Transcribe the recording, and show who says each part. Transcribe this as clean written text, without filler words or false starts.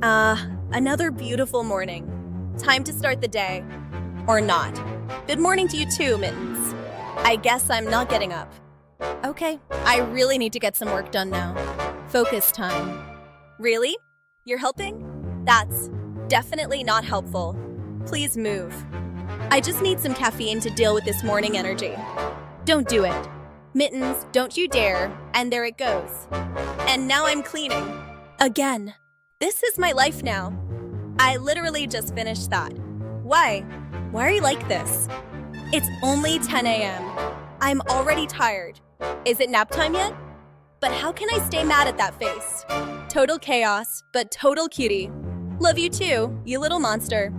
Speaker 1: Another beautiful morning. Time to start the day. Or not. Good morning to you too, Mittens. I guess I'm not getting up. Okay, I really need to get some work done now. Focus time. Really? You're helping? That's definitely not helpful. Please move. I just need some caffeine to deal with this morning energy. Don't do it. Mittens, don't you dare. And there it goes. And now I'm cleaning. Again. This is my life now. I literally just finished that. Why? Why are you like this? It's only 10 a.m. I'm already tired. Is it nap time yet? But how can I stay mad at that face? Total chaos, but total cutie. Love you too, you little monster.